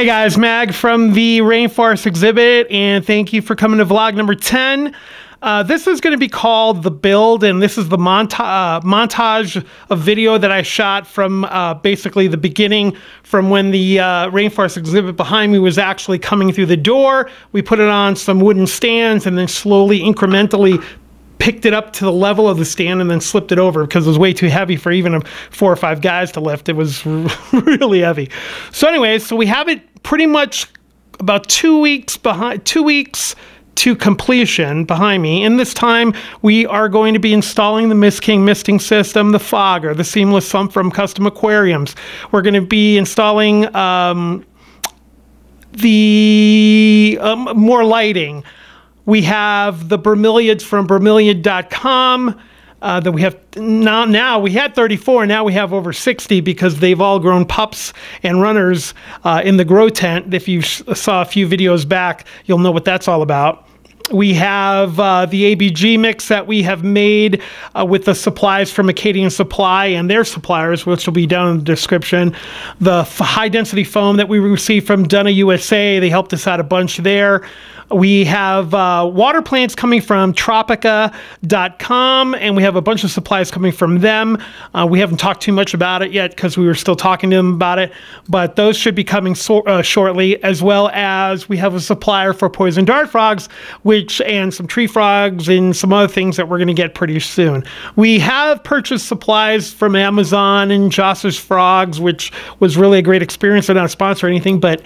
Hey guys, Mag from the Rainforest Exhibit, and thank you for coming to vlog number 10. This is going to be called The Build, and this is the montage of video that I shot from basically the beginning, from when the Rainforest Exhibit behind me was actually coming through the door. We put it on some wooden stands and then slowly, incrementally picked it up to the level of the stand and then slipped it over because it was way too heavy for even 4 or 5 guys to lift. It was really heavy. So anyways, so we have it pretty much about 2 weeks to completion behind me. In this time, we are going to be installing the Mist King misting system, the fogger, the seamless sump from Custom Aquariums. We're going to be installing more lighting. We have the bromeliads from bromeliad.com that we have now. We had 34, now we have over 60 because they've all grown pups and runners in the grow tent. If you saw a few videos back, you'll know what that's all about. We have the ABG mix that we have made with the supplies from Acadian Supply and their suppliers, which will be down in the description. The high density foam that we received from Donna USA, they helped us out a bunch there. We have water plants coming from tropica.com, and we have a bunch of supplies coming from them. We haven't talked too much about it yet because we were still talking to them about it, but those should be coming shortly, as well as we have a supplier for poison dart frogs, and some tree frogs and some other things that we're going to get pretty soon. We have purchased supplies from Amazon and Joss's Frogs, which was really a great experience. They're not a sponsor or anything, but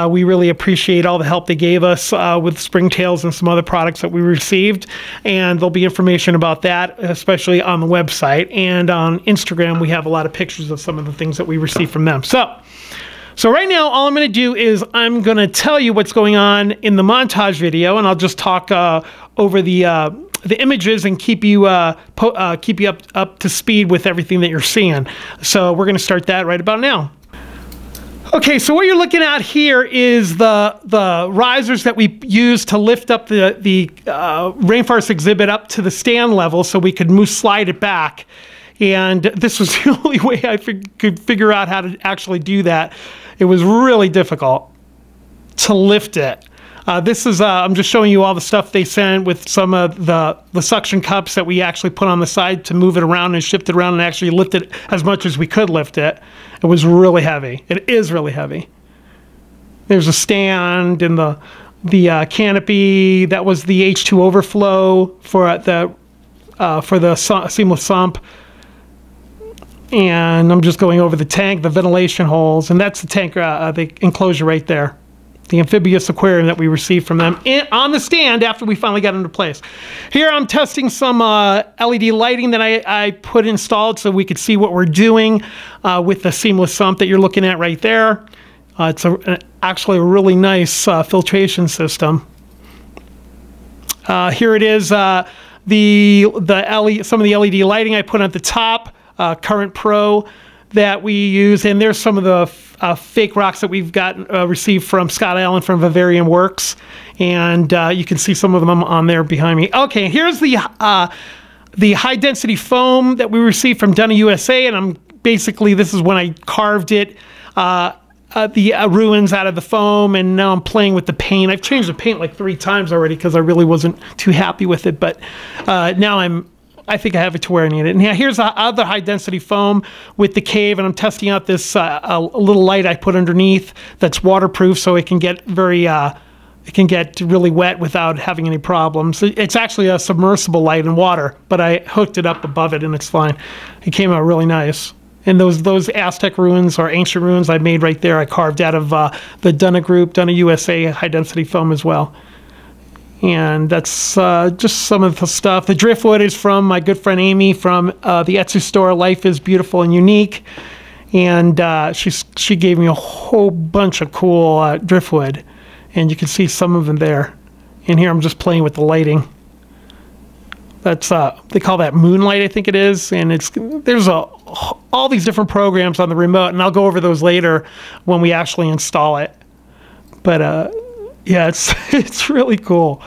we really appreciate all the help they gave us with springtails and some other products that we received, and there'll be information about that, especially on the website, and on Instagram we have a lot of pictures of some of the things that we received from them. So right now all I'm going to do is I'm going to tell you what's going on in the montage video, and I'll just talk over the images and keep you up to speed with everything that you're seeing. So we're going to start that right about now. Okay, so what you're looking at here is the risers that we use to lift up the Rainforest Exhibit up to the stand level so we could slide it back. And this was the only way I could figure out how to actually do that. It was really difficult to lift it. This is, I'm just showing you all the stuff they sent with some of the suction cups that we actually put on the side to move it around and shift it around and actually lift it as much as we could lift it. It was really heavy. It is really heavy. There's a stand and the canopy. That was the H2 overflow for the seamless sump. And I'm just going over the tank, the ventilation holes, and that's the tank, the enclosure right there. The Amphibious Aquarium that we received from them on the stand after we finally got into place. Here I'm testing some LED lighting that I put installed so we could see what we're doing with the seamless sump that you're looking at right there. It's actually a really nice filtration system. Here it is, some of the LED lighting I put at the top, Current Pro that we use, and there's some of the fake rocks that we've received from Scott Allen from VIVARIUM Works, and you can see some of them on there behind me. Okay, here's the high density foam that we received from Donna USA, and basically this is when I carved it, the ruins out of the foam, and now I'm playing with the paint. I've changed the paint like 3 times already because I really wasn't too happy with it, but now I think I have it to where I need it. And here's the other high density foam with the cave, and I'm testing out this a little light I put underneath that's waterproof, so it can get really wet without having any problems. It's actually a submersible light in water, but I hooked it up above it and it's fine. It came out really nice. And those Aztec ruins or ancient ruins I made right there, I carved out of the Donna Group, Donna USA high density foam as well. And that's just some of the stuff. The driftwood is from my good friend Amy from the Etsy store, Life is Beautiful and Unique. And she gave me a whole bunch of cool driftwood. And you can see some of them there. And here I'm just playing with the lighting. That's they call that Moonlight, I think it is. And there's all these different programs on the remote, and I'll go over those later when we actually install it. But yeah, it's really cool.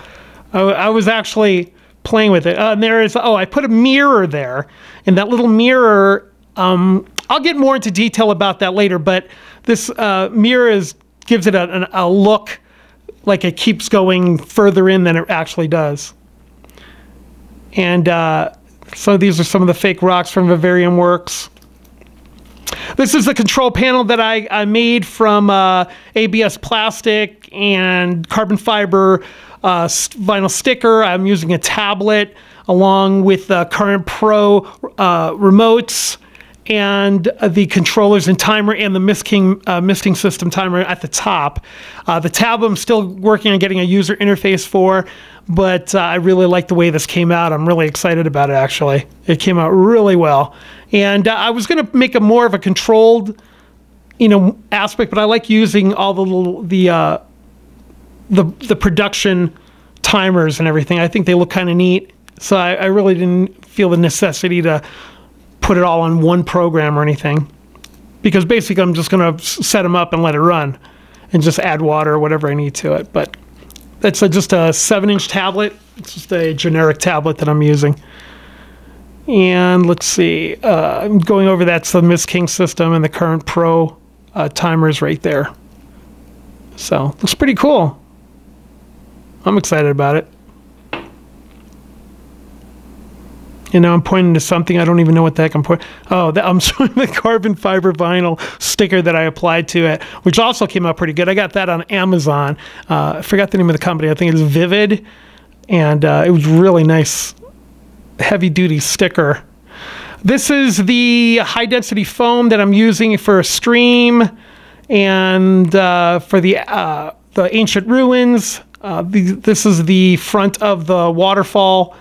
I was actually playing with it. There is, I put a mirror there, and that little mirror, I'll get more into detail about that later, but this mirror is gives it a look like it keeps going further in than it actually does. And so these are some of the fake rocks from Vivarium Works. This is the control panel that I made from ABS plastic and carbon fiber vinyl sticker. I'm using a tablet along with the Current Pro remotes and the controllers and timer and the misting system timer at the top. The tablet I'm still working on getting a user interface for, but I really like the way this came out. I'm really excited about it, actually. It came out really well. And I was going to make a more of a controlled, aspect, but I like using all the production timers and everything. I think they look kind of neat. So I really didn't feel the necessity to put it all on one program or anything, because basically I'm just going to set them up and let it run and just add water or whatever I need to it. But that's just a 7-inch tablet. It's just a generic tablet that I'm using. And let's see, I'm going over that's the misting system and the Current Pro timers right there. So looks pretty cool. I'm excited about it. I'm pointing to something. I don't even know what the heck I'm pointing. Oh, I'm showing the carbon fiber vinyl sticker that I applied to it, which also came out pretty good. I got that on Amazon. I forgot the name of the company. I think it's Vivid. And it was really nice, heavy-duty sticker. This is the high-density foam that I'm using for a stream and for the ancient ruins. This is the front of the waterfall,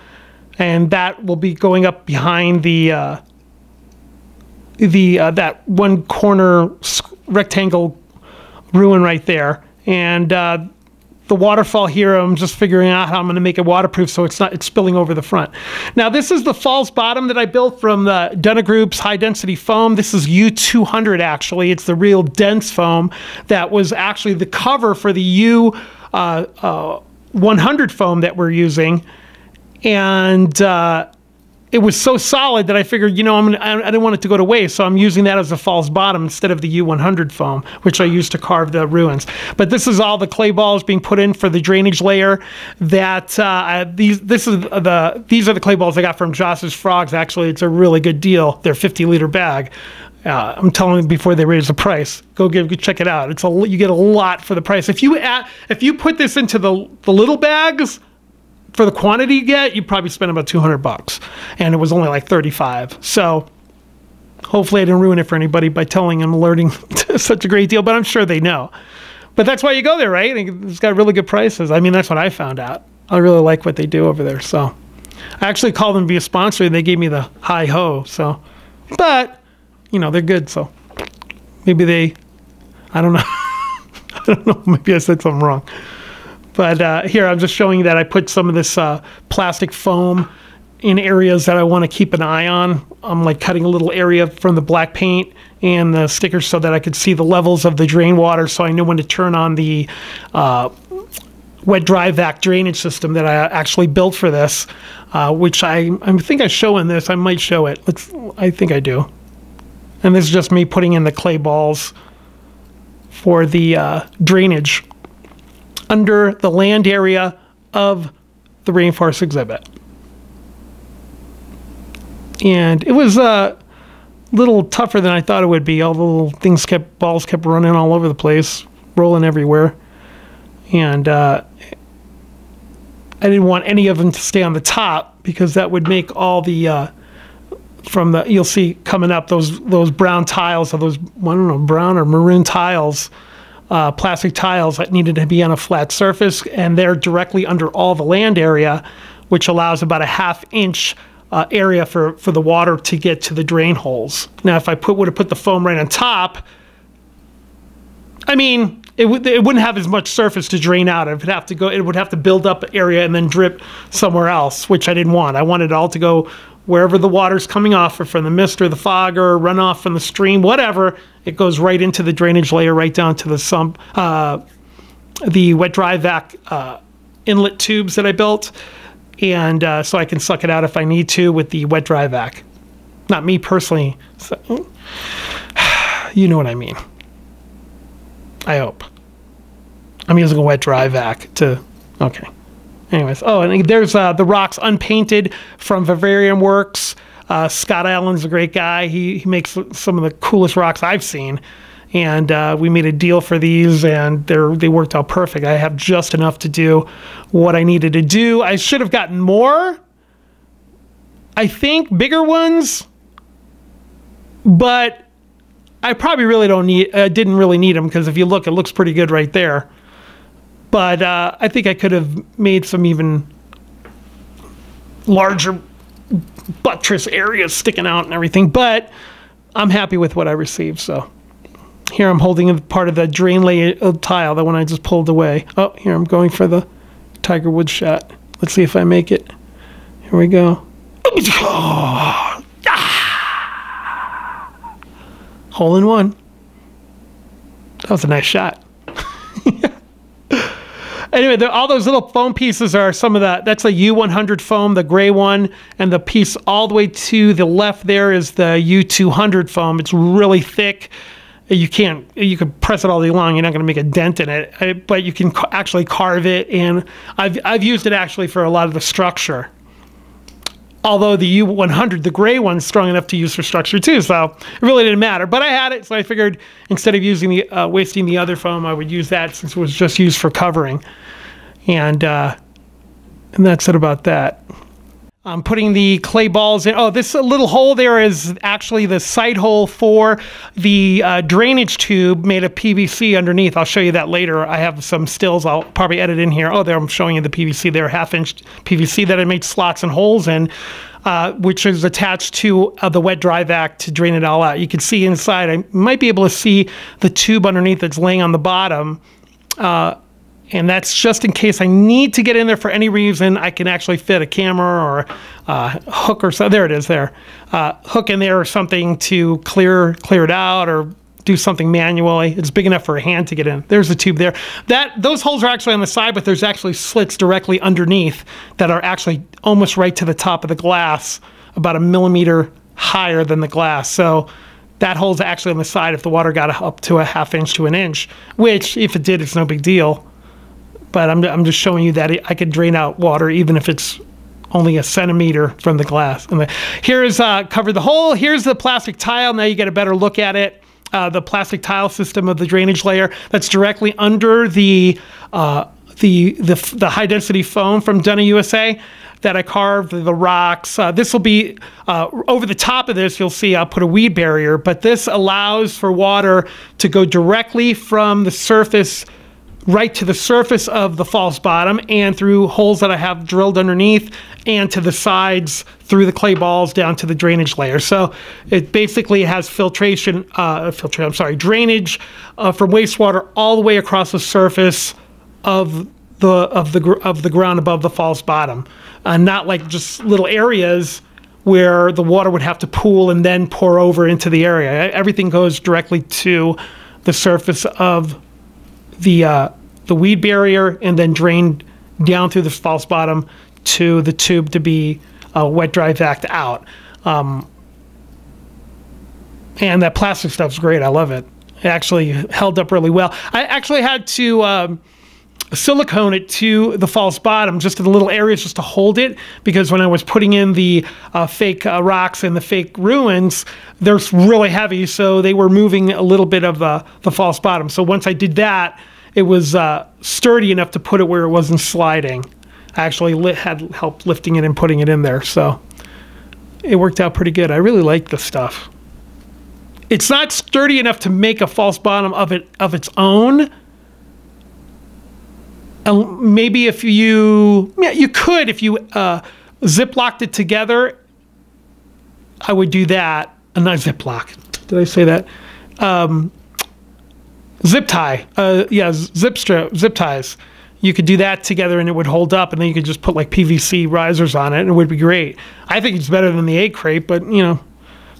and that will be going up behind that one corner rectangle ruin right there. And the waterfall here, I'm just figuring out how I'm going to make it waterproof so it's spilling over the front. Now this is the false bottom that I built from the Dunna Group's high density foam. This is U200 actually. It's the real dense foam that was actually the cover for the U100 foam that we're using. And it was so solid that I figured, I didn't want it to go to waste, so I'm using that as a false bottom instead of the U100 foam, which I used to carve the ruins. But this is all the clay balls being put in for the drainage layer. That these are the clay balls I got from Joss's Frogs. Actually, it's a really good deal. They're 50-liter bag. I'm telling you before they raise the price. Go check it out. You get a lot for the price. If you put this into the little bags, for the quantity you get, you probably spend about $200, and it was only like 35. So hopefully I didn't ruin it for anybody by telling them, alerting to such a great deal, but I'm sure they know. But that's why you go there, right? It's got really good prices. I mean, that's what I found out. I really like what they do over there. So I actually called them to be a sponsor, and they gave me the hi-ho. So, but they're good. So maybe I don't know. I don't know. Maybe I said something wrong. But here, I'm just showing you that I put some of this plastic foam in areas that I want to keep an eye on. I'm like cutting a little area from the black paint and the stickers so that I could see the levels of the drain water, so I know when to turn on the wet dry vac drainage system that I actually built for this, which I think I show in this. I might show it. I think I do. And this is just me putting in the clay balls for the drainage under the land area of the Rainforest Exhibit. And it was a little tougher than I thought it would be. All the little balls kept running all over the place, rolling everywhere. And I didn't want any of them to stay on the top, because that would make all the you'll see coming up those brown tiles, or those, I don't know, brown or maroon tiles, plastic tiles that needed to be on a flat surface, and they're directly under all the land area, which allows about a ½ inch area for the water to get to the drain holes. Now, if I would have put the foam right on top, I mean, it wouldn't have as much surface to drain out. It would have to build up area and then drip somewhere else, which I didn't want. I wanted it all to go wherever the water's coming off, or from the mist or the fog or runoff from the stream, whatever. It goes right into the drainage layer, right down to the sump, the wet dry vac inlet tubes that I built, and so I can suck it out if I need to with the wet dry vac. Not me personally. So, you know what I mean. I hope. I'm using a wet dry vac to, okay. Anyways, oh, and there's the rocks unpainted from Vivarium Works. Scott Allen's a great guy. He makes some of the coolest rocks I've seen. And we made a deal for these, and they worked out perfect. I have just enough to do what I needed to do. I should have gotten more, I think, bigger ones, but I probably really didn't really need them, because if you look, it looks pretty good right there. But I think I could have made some even larger buttress areas sticking out and everything, but I'm happy with what I received. So here I'm holding part of the drain layer tile, the one I just pulled away. Oh, here I'm going for the Tiger Woods shot. Let's see if I make it. Here we go. Oh, ah. Hole in one. That was a nice shot. Anyway, all those little foam pieces are some of that's a U100 foam, the gray one, and the piece all the way to the left there is the U200 foam. It's really thick. You could press it all day long. You're not going to make a dent in it, but you can actually carve it, and I've used it actually for a lot of the structure. Although the U100, the gray one's strong enough to use for structure too, so it really didn't matter. But I had it, so I figured instead of using wasting the other foam, I would use that since it was just used for covering. And that's it about that. I'm putting the clay balls in. Oh, this little hole there is actually the side hole for the drainage tube made of PVC underneath. I'll show you that later. I have some stills I'll probably edit in here. Oh, there I'm showing you the PVC there, 1/2-inch PVC that I made slots and holes in, which is attached to the wet dry vac to drain it all out. You can see inside, I might be able to see the tube underneath that's laying on the bottom. And that's just in case I need to get in there for any reason. I can actually fit a camera or hook or so. There it is there. Hook in there or something to clear it out or do something manually. It's big enough for a hand to get in. There's the tube there. Those holes are actually on the side, but there's actually slits directly underneath that are actually almost right to the top of the glass, about 1 millimeter higher than the glass. So that hole's actually on the side if the water got up to 1/2 inch to 1 inch, which if it did, it's no big deal. But I'm just showing you that I could drain out water even if it's only 1 centimeter from the glass. And here's cover the hole. Here's the plastic tile. Now you get a better look at it. The plastic tile system of the drainage layer that's directly under the high density foam from Donna USA that I carved, the rocks. This will be over the top of this. You'll see I'll put a weed barrier, but this allows for water to go directly from the surface right to the surface of the false bottom and through holes that I have drilled underneath and to the sides through the clay balls down to the drainage layer. So it basically has drainage from wastewater all the way across the surface of the ground above the false bottom, not like just little areas where the water would have to pool and then pour over into the area. Everything goes directly to the surface of the weed barrier and then drained down through the false bottom to the tube to be wet dry vac'd out. And that plastic stuff's great. I love it. It actually held up really well. I actually had to silicone it to the false bottom just in the little areas just to hold it, because when I was putting in the fake rocks and the fake ruins, they're really heavy, so they were moving a little bit of the false bottom. So once I did that, it was sturdy enough to put it where it wasn't sliding. I actually had help lifting it and putting it in there, so it worked out pretty good. I really like this stuff. It's not sturdy enough to make a false bottom of its own. Maybe if you could if you zip-locked it together, I would do that. Not zip-lock. Did I say that? Zip tie. Yeah, zip ties. You could do that together and it would hold up, and then you could just put like PVC risers on it and it would be great. I think it's better than the egg crate, but you know,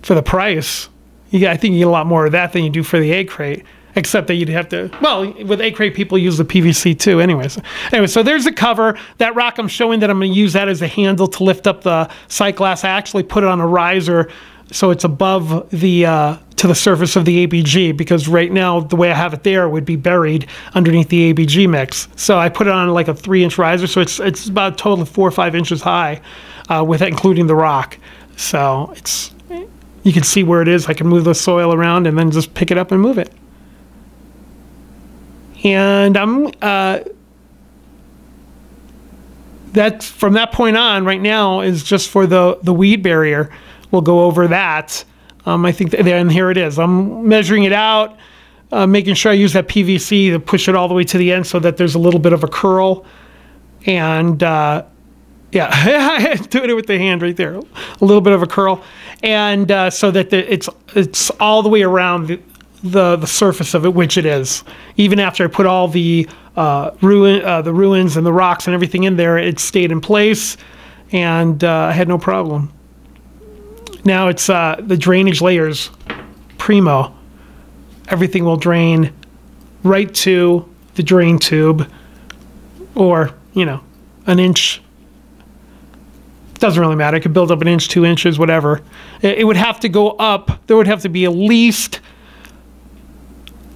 for the price, I think you get a lot more of that than you do for the egg crate. Except that you'd have to, well, with egg crate, people use the PVC too anyways. Anyway, so there's the cover. That rock I'm showing that I'm going to use that as a handle to lift up the sight glass. I actually put it on a riser so it's above the to the surface of the ABG, because right now the way I have it there it would be buried underneath the ABG mix. So I put it on like a 3-inch riser, so it's about a total of 4 or 5 inches high, with it including the rock. So it's, you can see where it is. I can move the soil around and then just pick it up and move it. And I'm that from that point on right now is just for the weed barrier. We'll go over that. I think and here it is. I'm measuring it out, making sure I use that PVC to push it all the way to the end so that there's a little bit of a curl. And yeah, doing it with the hand right there. A little bit of a curl, and so that it's all the way around the surface of it, which it is. Even after I put all the ruins and the rocks and everything in there, it stayed in place, and I had no problem. Now it's the drainage layers, primo. Everything will drain right to the drain tube, or, you know, an inch. Doesn't really matter. It could build up an inch, 2 inches, whatever. It would have to go up. There would have to be at least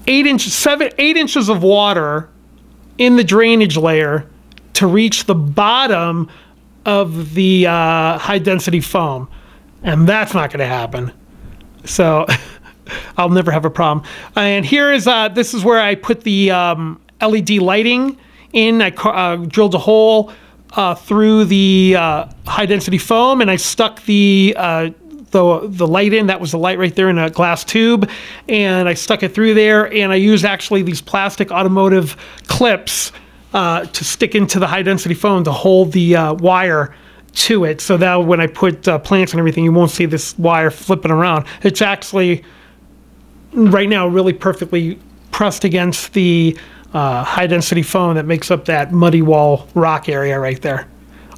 8 inches of water in the drainage layer to reach the bottom of the high density foam. And that's not going to happen. So I'll never have a problem. And here is, this is where I put the LED lighting in. I drilled a hole through the high density foam, and I stuck the light in. That was the light right there in a glass tube, and I stuck it through there, and I used actually these plastic automotive clips to stick into the high density foam to hold the wire to it, so that when I put plants and everything, you won't see this wire flipping around. It's actually right now really perfectly pressed against the high density foam that makes up that muddy wall rock area right there.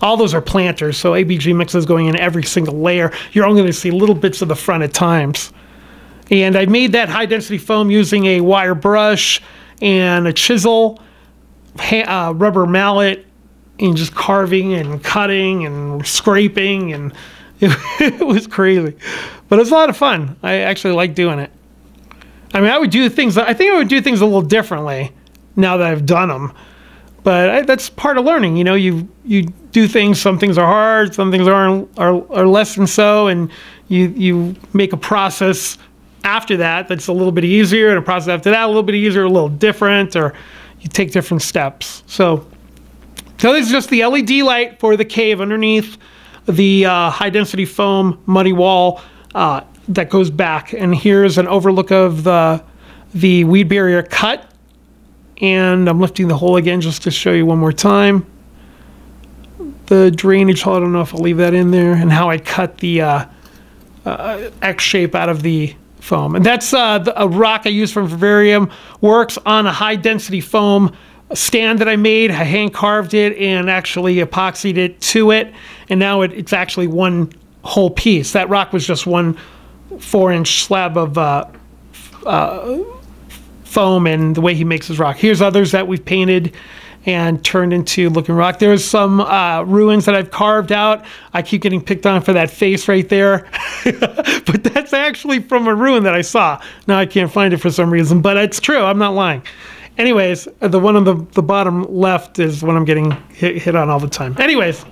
All those are planters, so ABG mix is going in every single layer. You're only going to see little bits of the front at times. And I made that high density foam using a wire brush and a chisel, rubber mallet, and just carving and cutting and scraping, and it was crazy. But it was a lot of fun. I actually like doing it. I mean, I would do things, I think I would do things a little differently now that I've done them. But that's part of learning, you know. You do things. Some things are hard. Some things are less than so, and you make a process after that that's a little bit easier, and a process after that a little bit easier, a little different, or you take different steps. So this is just the LED light for the cave underneath the high density foam muddy wall that goes back. And here's an overlook of the weed barrier cut. And I'm lifting the hole again just to show you one more time. The drainage hole, I don't know if I'll leave that in there, and how I cut the X shape out of the foam. And that's a rock I use from VIVARIUM. Works on a high density foam stand that I made. I hand carved it and actually epoxied it to it. And now it's actually one whole piece. That rock was just one 4-inch slab of foam, and the way he makes his rock. Here's others that we've painted and turned into looking rock. There's some ruins that I've carved out. I keep getting picked on for that face right there. But that's actually from a ruin that I saw. Now I can't find it for some reason, but it's true. I'm not lying. Anyways, the one on the bottom left is what I'm getting hit on all the time. Anyways,